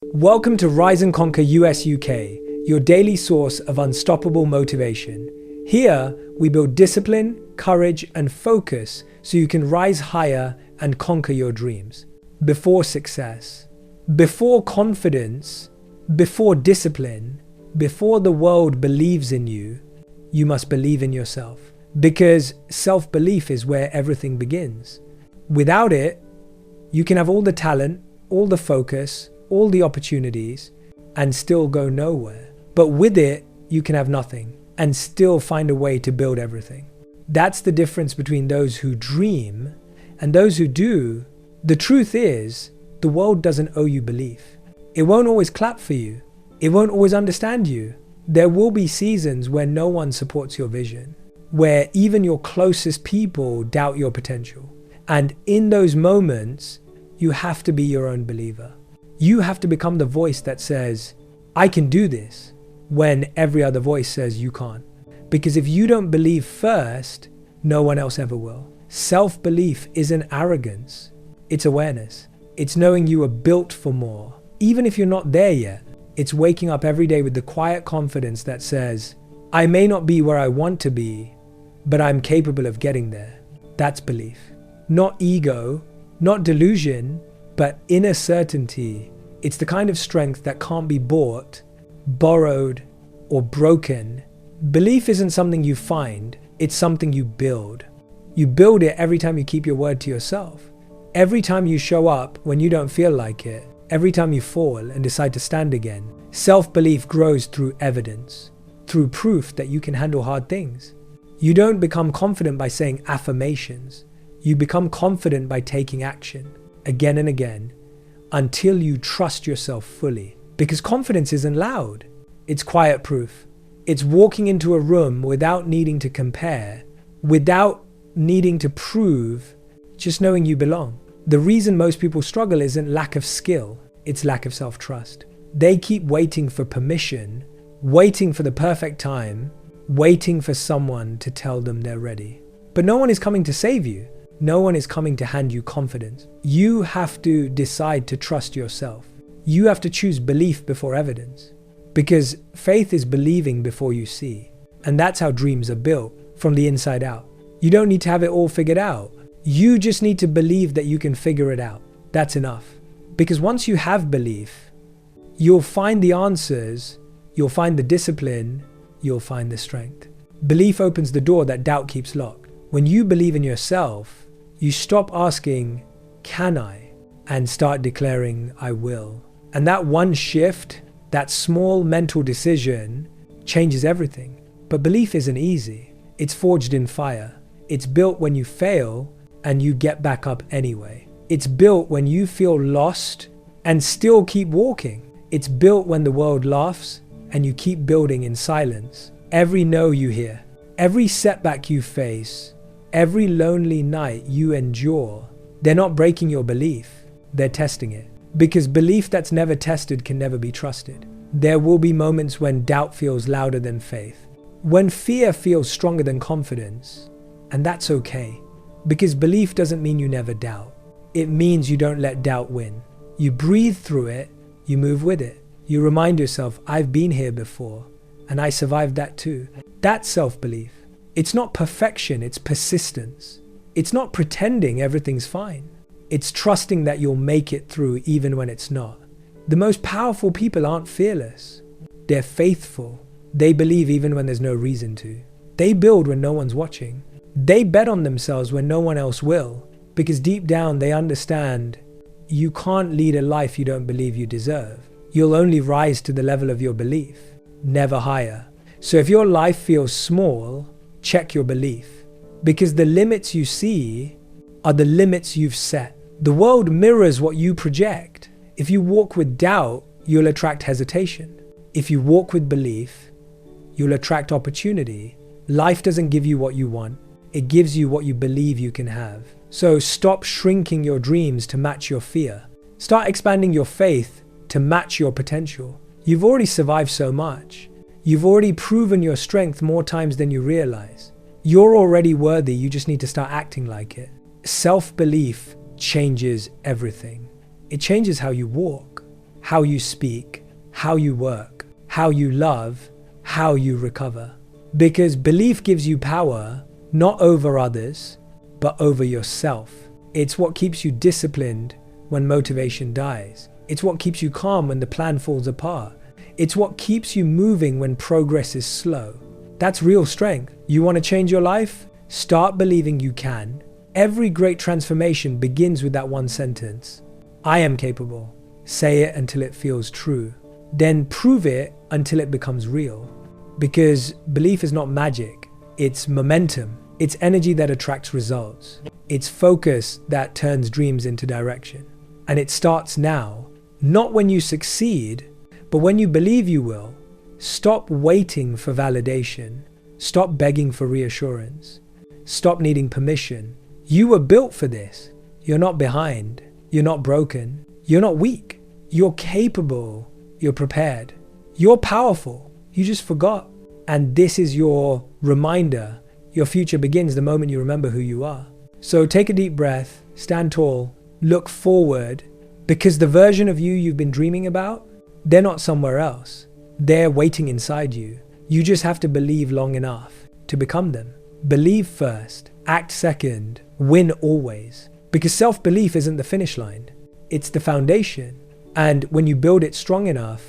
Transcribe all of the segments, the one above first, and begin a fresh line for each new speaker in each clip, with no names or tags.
Welcome to Rise and Conquer US UK, your daily source of unstoppable motivation. Here, we build discipline, courage, and focus so you can rise higher and conquer your dreams. Before success, before confidence, before discipline, before the world believes in you, you must believe in yourself. Because self-belief is where everything begins. Without it, you can have all the talent, all the focus, all the opportunities, and still go nowhere. But with it, you can have nothing and still find a way to build everything. That's the difference between those who dream and those who do. The truth is, the world doesn't owe you belief. It won't always clap for you. It won't always understand you. There will be seasons where no one supports your vision, where even your closest people doubt your potential. And in those moments, you have to be your own believer. You have to become the voice that says, I can do this, when every other voice says you can't. Because if you don't believe first, no one else ever will. Self-belief isn't arrogance, it's awareness. It's knowing you are built for more. Even if you're not there yet, it's waking up every day with the quiet confidence that says, I may not be where I want to be, but I'm capable of getting there. That's belief. Not ego, not delusion, but inner certainty. It's the kind of strength that can't be bought, borrowed, or broken. Belief isn't something you find, it's something you build. You build it every time you keep your word to yourself. Every time you show up when you don't feel like it. Every time you fall and decide to stand again. Self-belief grows through evidence, through proof that you can handle hard things. You don't become confident by saying affirmations. You become confident by taking action, again and again, until you trust yourself fully. Because confidence isn't loud. It's quiet proof. It's walking into a room without needing to compare, without needing to prove, just knowing you belong. The reason most people struggle isn't lack of skill, it's lack of self-trust. They keep waiting for permission, waiting for the perfect time, waiting for someone to tell them they're ready. But no one is coming to save you. No one is coming to hand you confidence. You have to decide to trust yourself. You have to choose belief before evidence. Because faith is believing before you see. And that's how dreams are built, from the inside out. You don't need to have it all figured out. You just need to believe that you can figure it out. That's enough. Because once you have belief, you'll find the answers, you'll find the discipline, you'll find the strength. Belief opens the door that doubt keeps locked. When you believe in yourself, you stop asking, can I? And start declaring, I will. And that one shift, that small mental decision, changes everything. But belief isn't easy. It's forged in fire. It's built when you fail and you get back up anyway. It's built when you feel lost and still keep walking. It's built when the world laughs and you keep building in silence. Every no you hear, every setback you face, every lonely night you endure, they're not breaking your belief, they're testing it. Because belief that's never tested can never be trusted. There will be moments when doubt feels louder than faith, when fear feels stronger than confidence, and that's okay. Because belief doesn't mean you never doubt. It means you don't let doubt win. You breathe through it, you move with it. You remind yourself, I've been here before, and I survived that too. That's self-belief. It's not perfection, it's persistence. It's not pretending everything's fine. It's trusting that you'll make it through even when it's not. The most powerful people aren't fearless. They're faithful. They believe even when there's no reason to. They build when no one's watching. They bet on themselves when no one else will, because deep down they understand you can't lead a life you don't believe you deserve. You'll only rise to the level of your belief, never higher. So if your life feels small, check your belief, because the limits you see are the limits you've set. The world mirrors what you project. If you walk with doubt, you'll attract hesitation. If you walk with belief, you'll attract opportunity. Life doesn't give you what you want. It gives you what you believe you can have. So stop shrinking your dreams to match your fear. Start expanding your faith to match your potential. You've already survived so much. You've already proven your strength more times than you realize. You're already worthy, you just need to start acting like it. Self-belief changes everything. It changes how you walk. how you speak, how you work, how you love, how you recover. Because belief gives you power, not over others, but over yourself. It's what keeps you disciplined when motivation dies. It's what keeps you calm when the plan falls apart. It's what keeps you moving when progress is slow. That's real strength. You want to change your life? Start believing you can. Every great transformation begins with that one sentence. I am capable. Say it until it feels true. Then prove it until it becomes real. Because belief is not magic. It's momentum. It's energy that attracts results. It's focus that turns dreams into direction. And it starts now, not when you succeed, but when you believe you will. Stop waiting for validation. Stop begging for reassurance. Stop needing permission. You were built for this. You're not behind. You're not broken. You're not weak. You're capable. You're prepared. You're powerful. You just forgot. And this is your reminder. Your future begins the moment you remember who you are. So take a deep breath, stand tall, look forward, because the version of you you've been dreaming about, they're not somewhere else. They're waiting inside you. You just have to believe long enough to become them. Believe first, act second, win always. Because self-belief isn't the finish line. It's the foundation. And when you build it strong enough,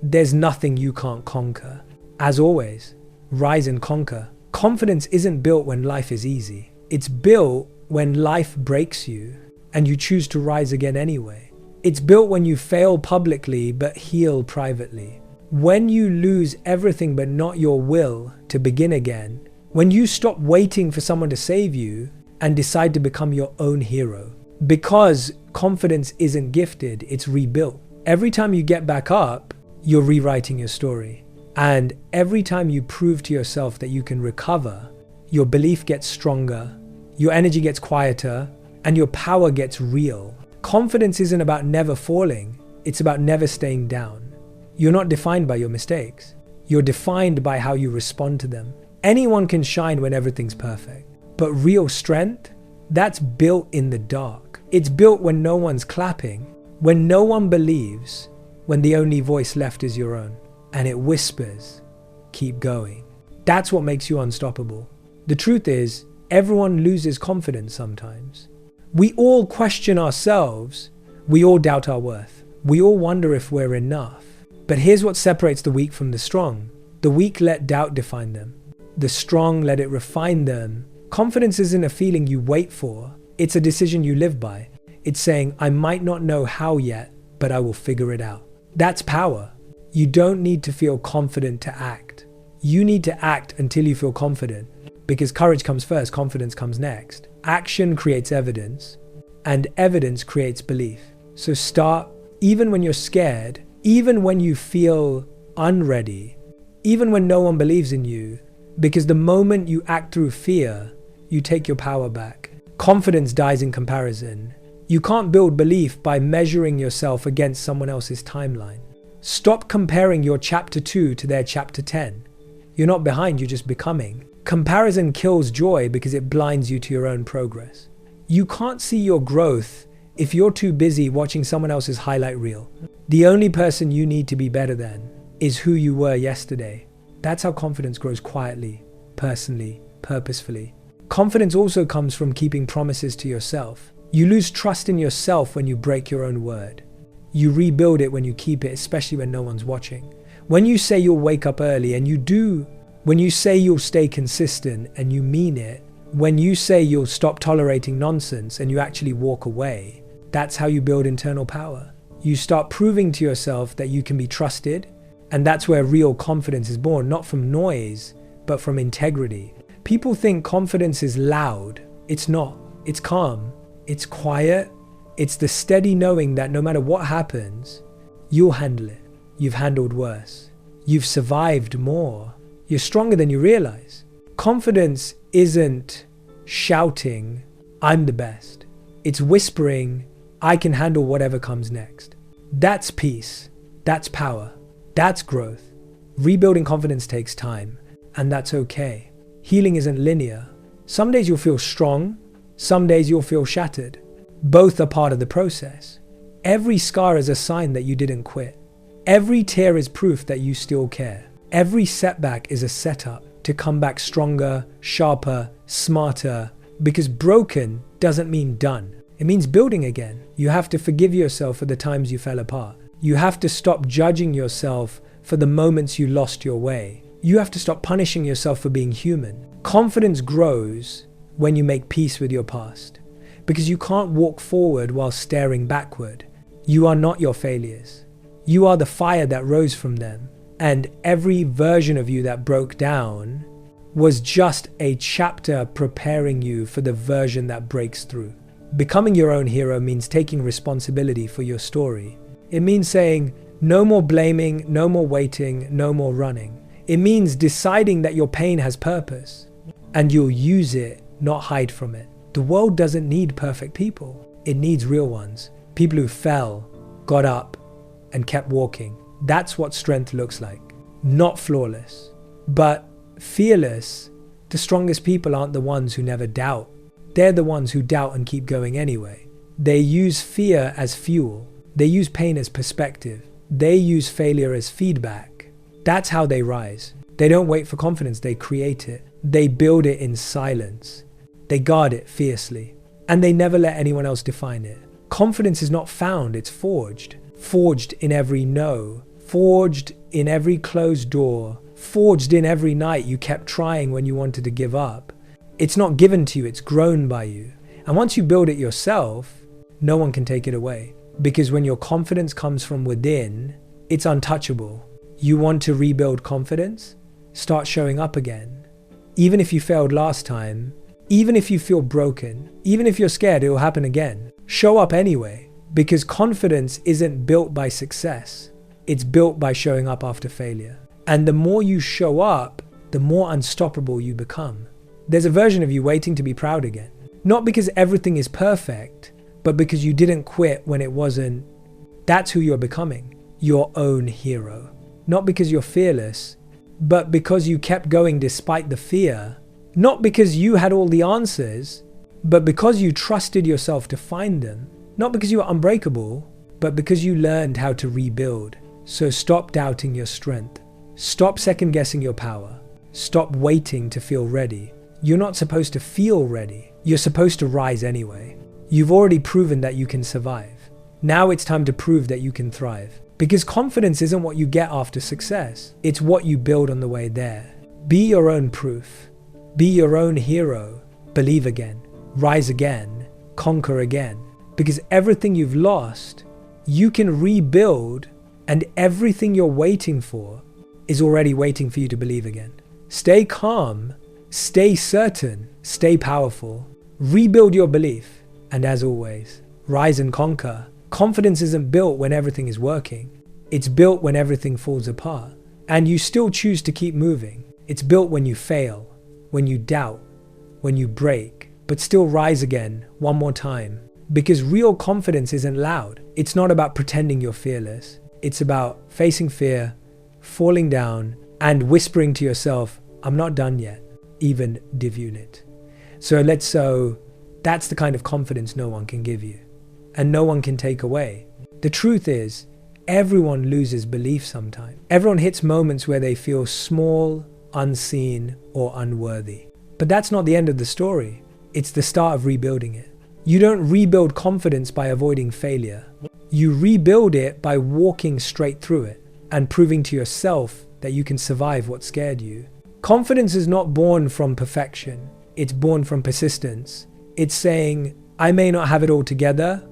there's nothing you can't conquer. As always, rise and conquer. Confidence isn't built when life is easy. It's built when life breaks you and you choose to rise again anyway. It's built when you fail publicly but heal privately. When you lose everything but not your will to begin again. When you stop waiting for someone to save you and decide to become your own hero. Because confidence isn't gifted, it's rebuilt. Every time you get back up, you're rewriting your story. And every time you prove to yourself that you can recover, your belief gets stronger, your energy gets quieter, and your power gets real. Confidence isn't about never falling, it's about never staying down. You're not defined by your mistakes. You're defined by how you respond to them. Anyone can shine when everything's perfect. But real strength, that's built in the dark. It's built when no one's clapping, when no one believes, when the only voice left is your own. And it whispers, keep going. That's what makes you unstoppable. The truth is, everyone loses confidence sometimes. We all question ourselves. We all doubt our worth. We all wonder if we're enough. But here's what separates the weak from the strong. The weak let doubt define them. The strong let it refine them. Confidence isn't a feeling you wait for. It's a decision you live by. It's saying, I might not know how yet, but I will figure it out. That's power. You don't need to feel confident to act. You need to act until you feel confident. Because courage comes first, confidence comes next. Action creates evidence, and evidence creates belief. So start, even when you're scared, even when you feel unready, even when no one believes in you, because the moment you act through fear, you take your power back. Confidence dies in comparison. You can't build belief by measuring yourself against someone else's timeline. Stop comparing your chapter 2 to their chapter 10. You're not behind, you're just becoming. Comparison kills joy because it blinds you to your own progress. You can't see your growth if you're too busy watching someone else's highlight reel. The only person you need to be better than is who you were yesterday. That's how confidence grows quietly, personally, purposefully. Confidence also comes from keeping promises to yourself. You lose trust in yourself when you break your own word. You rebuild it when you keep it, especially when no one's watching. When you say you'll wake up early and you do, when you say you'll stay consistent and you mean it, when you say you'll stop tolerating nonsense and you actually walk away, that's how you build internal power. You start proving to yourself that you can be trusted, and that's where real confidence is born, not from noise, but from integrity. People think confidence is loud. It's not. It's calm. It's quiet. It's the steady knowing that no matter what happens, you'll handle it. You've handled worse. You've survived more. You're stronger than you realize. Confidence isn't shouting, I'm the best. It's whispering, I can handle whatever comes next. That's peace. That's power. That's growth. Rebuilding confidence takes time, and that's okay. Healing isn't linear. Some days you'll feel strong, some days you'll feel shattered. Both are part of the process. Every scar is a sign that you didn't quit. Every tear is proof that you still care. Every setback is a setup to come back stronger, sharper, smarter, because broken doesn't mean done. It means building again. You have to forgive yourself for the times you fell apart. You have to stop judging yourself for the moments you lost your way. You have to stop punishing yourself for being human. Confidence grows when you make peace with your past, because you can't walk forward while staring backward. You are not your failures. You are the fire that rose from them. And every version of you that broke down was just a chapter preparing you for the version that breaks through. Becoming your own hero means taking responsibility for your story. It means saying, no more blaming, no more waiting, no more running. It means deciding that your pain has purpose and you'll use it, not hide from it. The world doesn't need perfect people. It needs real ones. People who fell, got up, and kept walking. That's what strength looks like. Not flawless, but fearless. The strongest people aren't the ones who never doubt. They're the ones who doubt and keep going anyway. They use fear as fuel. They use pain as perspective. They use failure as feedback. That's how they rise. They don't wait for confidence, they create it. They build it in silence. They guard it fiercely. And they never let anyone else define it. Confidence is not found, it's forged. Forged in every no. Forged in every closed door. Forged in every night you kept trying when you wanted to give up. It's not given to you, it's grown by you. And once you build it yourself, no one can take it away. Because when your confidence comes from within, it's untouchable. You want to rebuild confidence? Start showing up again. Even if you failed last time, even if you feel broken, even if you're scared it will happen again, show up anyway. Because confidence isn't built by success. It's built by showing up after failure. And the more you show up, the more unstoppable you become. There's a version of you waiting to be proud again. Not because everything is perfect, but because you didn't quit when it wasn't. That's who you're becoming. Your own hero. Not because you're fearless, but because you kept going despite the fear. Not because you had all the answers, but because you trusted yourself to find them. Not because you were unbreakable, but because you learned how to rebuild. So stop doubting your strength. Stop second-guessing your power. Stop waiting to feel ready. You're not supposed to feel ready. You're supposed to rise anyway. You've already proven that you can survive. Now it's time to prove that you can thrive. Because confidence isn't what you get after success. It's what you build on the way there. Be your own proof. Be your own hero. Believe again. Rise again. Conquer again. Because everything you've lost, you can rebuild, and everything you're waiting for is already waiting for you to believe again. Stay calm, stay certain, stay powerful, rebuild your belief, and as always, rise and conquer. Confidence isn't built when everything is working. It's built when everything falls apart, and you still choose to keep moving. It's built when you fail, when you doubt, when you break, but still rise again one more time. Because real confidence isn't loud. It's not about pretending you're fearless. It's about facing fear, falling down, and whispering to yourself, I'm not done yet, even divunit. So that's the kind of confidence no one can give you, and no one can take away. The truth is, everyone loses belief sometime. Everyone hits moments where they feel small, unseen, or unworthy. But that's not the end of the story. It's the start of rebuilding it. You don't rebuild confidence by avoiding failure. You rebuild it by walking straight through it and proving to yourself that you can survive what scared you. Confidence is not born from perfection. It's born from persistence. It's saying, I may not have it all together,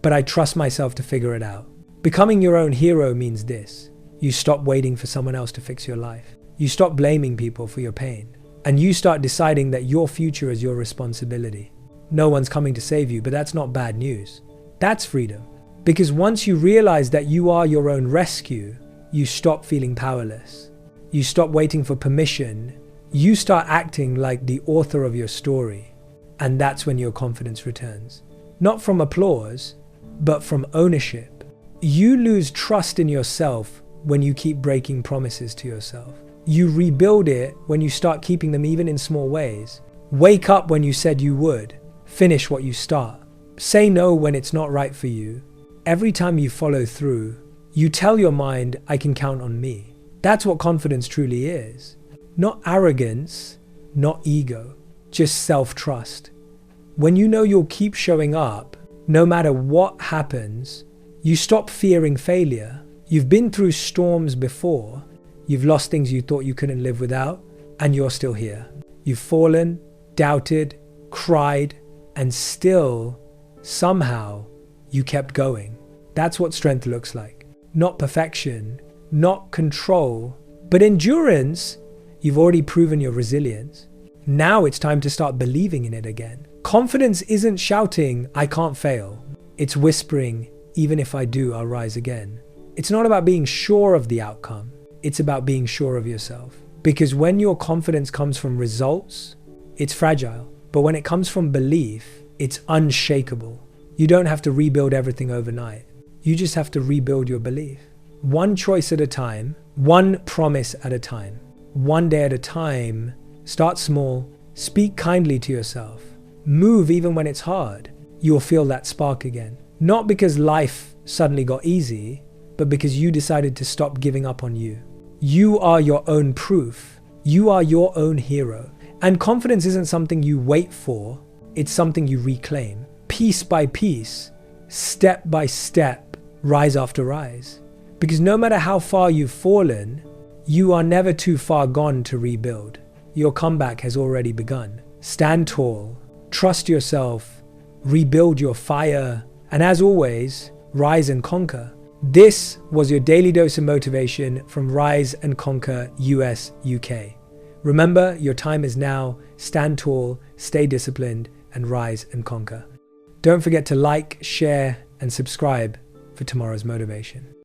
but I trust myself to figure it out. Becoming your own hero means this. You stop waiting for someone else to fix your life. You stop blaming people for your pain. And you start deciding that your future is your responsibility. No one's coming to save you, but that's not bad news. That's freedom. Because once you realize that you are your own rescue, you stop feeling powerless. You stop waiting for permission. You start acting like the author of your story. And that's when your confidence returns. Not from applause, but from ownership. You lose trust in yourself when you keep breaking promises to yourself. You rebuild it when you start keeping them even in small ways. Wake up when you said you would. Finish what you start. Say no when it's not right for you. Every time you follow through, you tell your mind, I can count on me. That's what confidence truly is. Not arrogance, not ego, just self-trust. When you know you'll keep showing up, no matter what happens, you stop fearing failure. You've been through storms before. You've lost things you thought you couldn't live without, and you're still here. You've fallen, doubted, cried, and still, somehow, you kept going. That's what strength looks like. Not perfection, not control, but endurance. You've already proven your resilience. Now it's time to start believing in it again. Confidence isn't shouting, I can't fail. It's whispering, even if I do, I'll rise again. It's not about being sure of the outcome. It's about being sure of yourself. Because when your confidence comes from results, it's fragile. But when it comes from belief, it's unshakable. You don't have to rebuild everything overnight. You just have to rebuild your belief. One choice at a time, one promise at a time, one day at a time. Start small, speak kindly to yourself. Move even when it's hard. You'll feel that spark again. Not because life suddenly got easy, but because you decided to stop giving up on you. You are your own proof. You are your own hero. And confidence isn't something you wait for, it's something you reclaim. Piece by piece, step by step, rise after rise. Because no matter how far you've fallen, you are never too far gone to rebuild. Your comeback has already begun. Stand tall, trust yourself, rebuild your fire, and as always, rise and conquer. This was your daily dose of motivation from Rise and Conquer US UK. Remember, your time is now. Stand tall, stay disciplined, and rise and conquer. Don't forget to like, share, and subscribe for tomorrow's motivation.